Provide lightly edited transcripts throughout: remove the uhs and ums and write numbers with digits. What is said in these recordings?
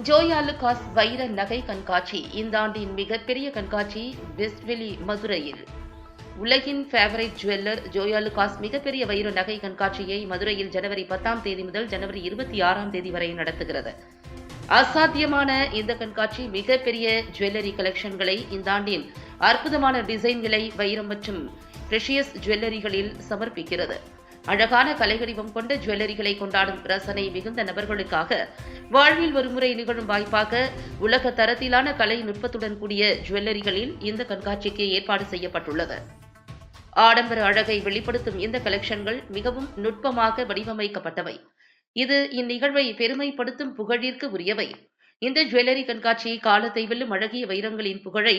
Joy Alukkas வைர நகை கண்காட்சி இந்த ஆண்டின் மிகப்பெரிய கண்காட்சி வெஸ்ட்வெலி மதுரையில். உலகின் ஃபேவரைட் ஜுவல்லர் ஜோய் ஆலுகாஸ் மிகப்பெரிய வைர நகை கண்காட்சியை மதுரையில் ஜனவரி 10ஆம் தேதி முதல் ஜனவரி 26ஆம் தேதி வரை நடத்துகிறது. அசாத்தியமான இந்த கண்காட்சி மிகப்பெரிய ஜுவல்லரி கலெக்ஷன்களை, இந்த ஆண்டின் அற்புதமான டிசைன்களை வைரம் மற்றும் பிரஷியஸ் ஜுவல்லரிகளில் சமர்ப்பிக்கிறது. அழகான கலைவடிவம் கொண்ட ஜுவல்லரிகளை கொண்டாடும் ரசனை மிகுந்த நபர்களுக்காக வாழ்வில் ஒருமுறை நிகழும் வாய்ப்பாக உலக தரத்திலான கலை நுட்பத்துடன் கூடிய ஜுவல்லரிகளில் இந்த கண்காட்சிக்கு ஏற்பாடு செய்யப்பட்டுள்ளது. ஆடம்பர அழகை வெளிப்படுத்தும் இந்த கலெக்ஷன்கள் மிகவும் நுட்பமாக வடிவமைக்கப்பட்டவை. இது இந்நிகழ்வை பெருமைப்படுத்தும் புகழிற்கு உரியவை. இந்த ஜுவல்லரி கண்காட்சி காலத்தை வெல்லும் அழகிய வைரங்களின் புகழை,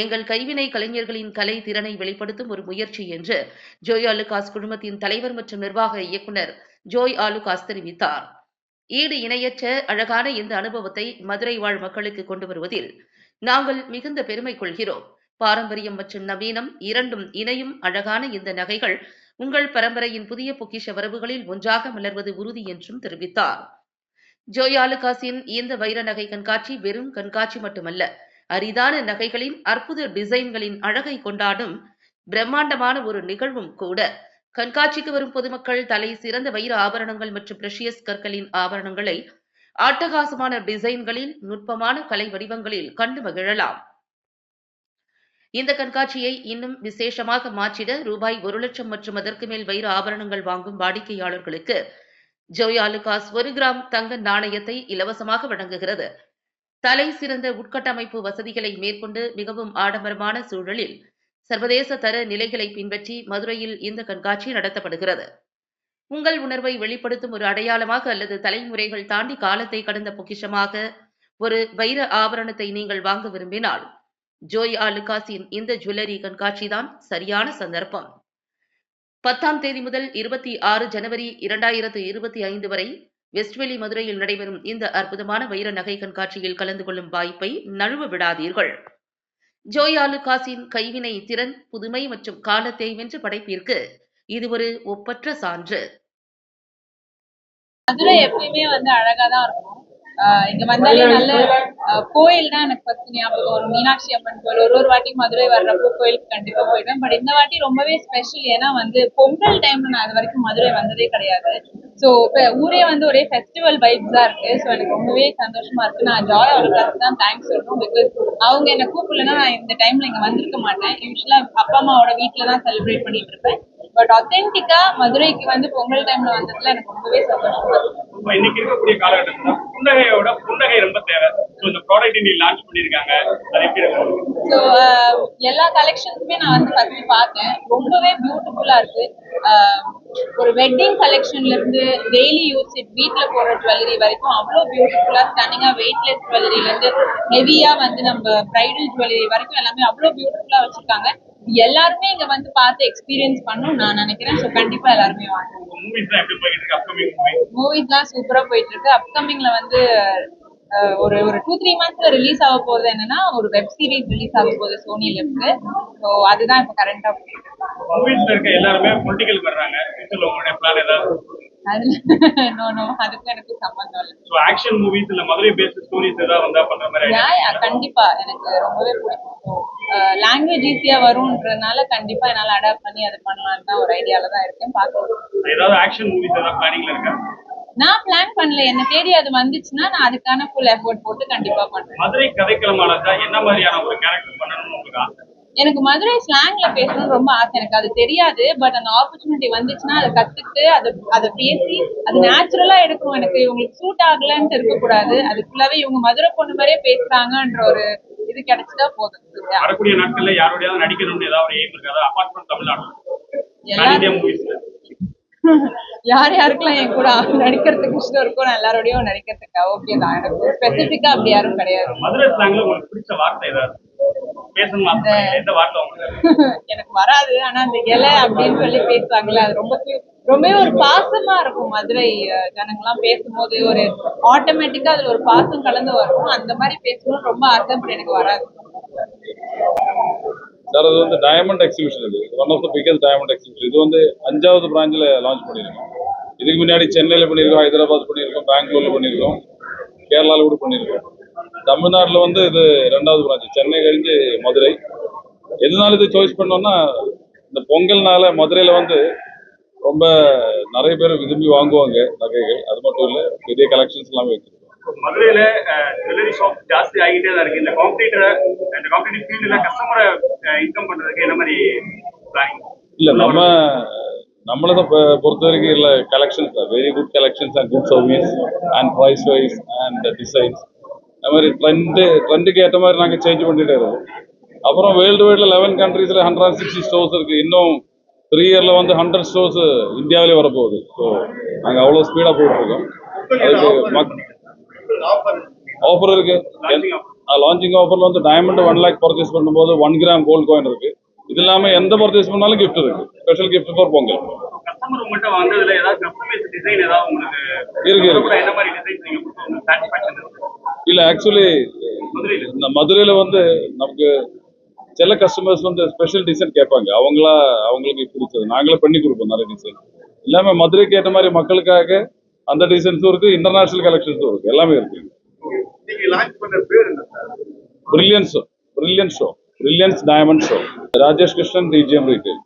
எங்கள் கைவினை கலைஞர்களின் கலை திறனை வெளிப்படுத்தும் ஒரு முயற்சி என்று ஜோய் ஆலுகாஸ் குழுமத்தின் தலைவர் மற்றும் நிர்வாக இயக்குநர் ஜோய் ஆலுகாஸ் தெரிவித்தார். ஈடு இணையற்ற அழகான இந்த அனுபவத்தை மதுரை வாழ் மக்களுக்கு கொண்டு வருவதில் நாங்கள் மிகுந்த பெருமை கொள்கிறோம். பாரம்பரியம் மற்றும் நவீனம் இரண்டும் இணையும் அழகான இந்த நகைகள் உங்கள் பரம்பரையின் புதிய பொக்கிஷ வரவுகளில் ஒன்றாக மலர்வது உறுதி என்றும் தெரிவித்தார். ஜோய் ஆலுகாஸின் இந்த வைர நகை கண்காட்சி வெறும் கண்காட்சி மட்டுமல்ல, அரிதான நகைகளின் அற்புத டிசைன்களின் அழகை கொண்டாடும் பிரம்மாண்டமான ஒரு நிகழ்வும் கூட. கண்காட்சிக்கு வரும் பொதுமக்கள் தலை சிறந்த வைர ஆபரணங்கள் மற்றும் பிரஷியஸ் கற்களின் ஆபரணங்களை அட்டகாசமான டிசைன்களில் நுட்பமான கலை வடிவங்களில் கண்டு மகிழலாம். இந்த கண்காட்சியை இன்னும் விசேஷமாக மாற்றிட ரூபாய் 1,00,000 மற்றும் அதற்கு மேல் வைர ஆபரணங்கள் வாங்கும் வாடிக்கையாளர்களுக்கு ஜோய் ஆலுகாஸ் 1 கிராம் தங்க நாணயத்தை இலவசமாக வழங்குகிறது. தலை சிறந்த உட்கட்டமைப்பு வசதிகளை மேற்கொண்டு மிகவும் ஆடம்பரமான சூழலில் சர்வதேச தர நிலைகளை பின்பற்றி மதுரையில் இந்த கண்காட்சி நடத்தப்படுகிறது. உங்கள் உணர்வை வெளிப்படுத்தும் ஒரு அடையாளமாக அல்லது தலைமுறைகள் தாண்டி காலத்தை கடந்த பொக்கிஷமாக ஒரு வைர ஆபரணத்தை நீங்கள் வாங்க விரும்பினால் ஜோய் ஆலுகாஸின் இந்த ஜுவல்லரி கண்காட்சி தான் சரியான சந்தர்ப்பம். 10ஆம் தேதி முதல் 26 ஜனவரி 2025 வரை வெஸ்ட்வெலி மதுரையில் நடைபெறும் இந்த அற்புதமான வைர நகை கண்காட்சியில் கலந்து கொள்ளும் வாய்ப்பை நழுவ விடாதீர்கள். ஜோய் ஆலுகாஸின் கைவினை திறன், புதுமை மற்றும் காலத்தை வென்ற படைப்பிற்கு இது ஒரு ஒப்பற்ற சான்று. மதுரை எப்பயுமே அழகா தான் இருக்கும். இங்க வந்தாலே நல்ல கோயில் தான் எனக்கு ஃபர்ஸ்ட் ஞாபகம் வரும். மீனாட்சி அம்மன் கோயில். ஒரு வாட்டி மதுரை வர்றப்போ கோயிலுக்கு கண்டிப்பா போயிடுவேன். பட் இந்த வாட்டி ரொம்பவே ஸ்பெஷல். ஏன்னா பொங்கல் டைம்ல நான் இது வரைக்கும் மதுரை வந்ததே கிடையாது. ஸோ ஊரே ஒரே ஃபெஸ்டிவல் வைப்ஸ் தான் இருக்கு. ஸோ எனக்கு ரொம்பவே சந்தோஷமா இருக்கு. நான் ஜாய் ஆலுகாஸ் தான் தேங்க்ஸ் சொல்லணும். பிகாஸ் அவங்க என்ன கூப்பிடலன்னா நான் இந்த டைம்ல இங்க வந்திருக்க மாட்டேன். யூஸ்வலா அப்பா அம்மாவோட வீட்டுல தான் செலிப்ரேட் பண்ணிட்டு இருப்பேன். பட் ஆத்தென்டிக்கா மதுரைக்கு பொங்கல் டைம்ல வந்ததுல எனக்கு ரொம்பவே சந்தோஷமா இருக்கு. இன்னைக்கு இருக்கக்கூடிய காலகட்டத்துல புன்னகையோட புன்னகை ரொம்ப தேவை. இந்த ப்ராடக்ட் நீ லான்ச் பண்ணிருக்காங்க, அது எப்படி இருக்கு? ஸோ எல்லா கலெக்ஷன்ஸுமே நான் ஃபர்ஸ்ட் பார்த்தேன். ரொம்பவே பியூட்டிஃபுல்லா இருக்கு. ஒரு வெட்டிங் கலெக்ஷன்ல இருந்து டெய்லி யூஸ் வீட்ல போடுற ஜுவல்லரி வரைக்கும் அவ்வளோ பியூட்டிஃபுல்லா ஸ்டன்னிங்கா வெயிட்லெஸ் ஜுவல்லரில இருந்து ஹெவியா நம்ம பிரைடல் ஜுவல்லரி வரைக்கும் எல்லாமே அவ்வளோ பியூட்டிஃபுல்லா வச்சிருக்காங்க. எல்லாருமே இங்க பார்த்து எக்ஸ்பீரியன்ஸ் பண்ணணும் நான் நினைக்கிறேன். ஸோ கண்டிப்பா எல்லாருமே வாங்க. மூவிஸ்லாம் சூப்பரா போயிட்டு இருக்கு. அப்கமிங்ல ஒரு 2-3 மந்த்ஸ்ல ரிலீஸ் ஆக போறது என்னன்னா ஒரு வெப் சீரிஸ் ரிலீஸ் ஆக போகுது சோனில இருக்கு. ஸோ அதுதான் இப்ப கரண்டா போயிட்டு இருக்கு. எல்லாருமே பொலிட்டிக்கல் வர்றாங்க. உங்களுடைய பிளான் ஏதாவது? அதுக்கும் எனக்கு சம்பந்தம் இல்லை. சோ ஆக்ஷன் மூவிஸ் இல்ல மதுரை பேஸ்ட் ஸ்டோரிஸ் ஏதாவது வந்தா பண்ற மாதிரி? கண்டிப்பா எனக்கு ரொம்பவே பிடிக்கும். லாங்குவேஜ் ஈஸியா வரும்ன்றதுனால கண்டிப்பா என்னால அடாப்ட் பண்ணி அதை பண்ணலாம்னு தான் ஒரு ஐடியால தான் இருக்கேன். பாக்கலாம். ஏதாவது ஆக்ஷன் மூவிஸ் ஏதாவது பிளானிங்ல இருக்கா? நான் பிளான் பண்ணல. என்ன தேடி அது வந்துச்சுன்னா நான் அதுக்கான ஃபுல் எஃபோர்ட் போட்டு கண்டிப்பா பண்றேன். மதுரை கதைக்களமானதா என்ன மாதிரியான ஒரு கேரக்டர் பண்ணணும்னு உங்களுக்கு ஆசை? எனக்கு மதுரை ஸ்லாங்ல பேசணும்னு ரொம்ப ஆசை. எனக்கு அது தெரியாது. பட் அந்த ஆப்பர்ச்சுனிட்டி வந்துச்சுன்னா அதை கத்துக்கிட்டு அதை பேசி அது நேச்சுரலா எடுக்கணும். எனக்கு இவங்களுக்கு சூட் ஆகலன்ட்டு இருக்கக்கூடாது. அது ஃபுல்லாவே இவங்க மதுரை பொண்ணு மாதிரியே பேசுறாங்கன்ற ஒரு இது கிடைச்சுதான் போதும். வரக்கூடிய நாட்கள்ல யாரோடையாவது நடிக்கணும்னு ஏதாவது ஒரு எய்ம் இருக்காது அபார்ட் ஃப்ரம் தமிழ்நாடு? யார் யாருக்கெல்லாம் என் கூட நடிக்கிறதுக்கு இஷ்டம் இருக்கோ நான் எல்லாரோடையும் நடிக்கிறதுக்கு ஓகே தான். எனக்கு ஸ்பெசிபிக்கா அப்படி யாரும் கிடையாது. மதுரை ஸ்லாங்ல உங்களுக்கு பிடிச்ச வார்த்தை ஏதாவது எனக்கு வராது. ஆனா அந்த இலை அப்படின்னு சொல்லி பேசுவாங்கல்ல, அது ரொம்பவே ஒரு பாசமா இருக்கும். மதுரை ஜனங்கள்லாம் பேசும்போது ஒரு ஆட்டோமேட்டிக்கா அதுல ஒரு பாசம் கலந்து வரும். அந்த மாதிரி பேசணும்னு ரொம்ப ஆசை. பட் எனக்கு வராது. சார் அது டைமண்ட் எக்ஸிபிஷன். இது one of the biggest diamond exhibition. இது 5வது பிரான்ச்சில் லான்ச் பண்ணியிருக்கோம். இதுக்கு முன்னாடி சென்னையில் பண்ணியிருக்கோம், ஹைதராபாத் பண்ணியிருக்கோம், பெங்களூர்ல பண்ணியிருக்கோம். கேரளால கூட பண்ணியிருக்கோம். தமிழ்நாட்டில் வந்து இது 2வது பிரான்ச், சென்னை கழிஞ்சு மதுரை. எதனால இது சாய்ஸ் பண்ணோம்னா, இந்த பொங்கல்னால மதுரையில வந்து ரொம்ப நிறைய பேர் விரும்பி வாங்குவாங்க நகைகள். அது மட்டும் இல்லை, பெரிய கலெக்ஷன்ஸ் எல்லாமே வச்சிருக்கோம். மதுரையில ஜுவல்லரி ஷாப் ஜாஸ்தி ஆகிட்டே தான் இருக்கு. இந்த காம்படிட்டிவ் ஃபீல்டுல கஸ்டமரை இன்கம் பண்றதுக்கு என்ன மாதிரி பிளானிங்? இல்ல நம்மளை பொறுத்த வரைக்கும் இல்லை, கலெக்ஷன்ஸ் தான் very good collections and good service and price wise and designs. அது மாதிரி ட்ரெண்டுக்கு ஏற்ற மாதிரி நாங்கள் சேஞ்ச் பண்ணிட்டே இருக்கோம். அப்புறம் வேர்ல்டு வைடில் 11 கண்ட்ரீஸில் 160 ஸ்டோர்ஸ் இருக்குது. இன்னும் 3 இயர்ல வந்து 100 ஸ்டோர்ஸ் இந்தியாவிலே வரப்போகுது. ஸோ நாங்கள் அவ்வளோ ஸ்பீடாக போயிட்டுருக்கோம். அதுக்கு ஆஃபர் இருக்கு. லான்ச்சிங் ஆஃபர்ல வந்து டைமண்ட் 1 லேக் பர்ச்சேஸ் பண்ணும்போது 1 கிராம் கோல்ட் காயின் இருக்கு. இது இல்லாமல் எந்த பர்ச்சேஸ் பண்ணாலும் கிஃப்ட் இருக்கு. Special gift for Pongal customer உங்கள்கிட்ட வந்ததுல ஏதாவது கஸ்டமைஸ் டிசைன் ஏதாவது உங்களுக்கு இருக்கு. என்ன மாதிரி டிசைன் நீங்க கொடுத்து சாட்டிஸ்ஃபேக்ஷன் இருக்கு? இல்ல, ஆக்சுவலி இந்த மதுரையில வந்து நமக்கு சில கஸ்டமர்ஸ் வந்து ஸ்பெஷல் டிசைன் கேட்பாங்க. அவங்களுக்கு பிடிச்சது நாங்களே பண்ணி கொடுப்போம். நிறைய டிசைன் இல்லாம மதுரைக்கு ஏற்ற மாதிரி மக்களுக்காக அந்த டிசைன்ஸும் இருக்கு, இன்டர்நேஷனல் கலெக்ஷன்ஸும் இருக்கு, எல்லாமே இருக்கு. Brilliance diamond show, Rajesh Krishnan, DGM retail.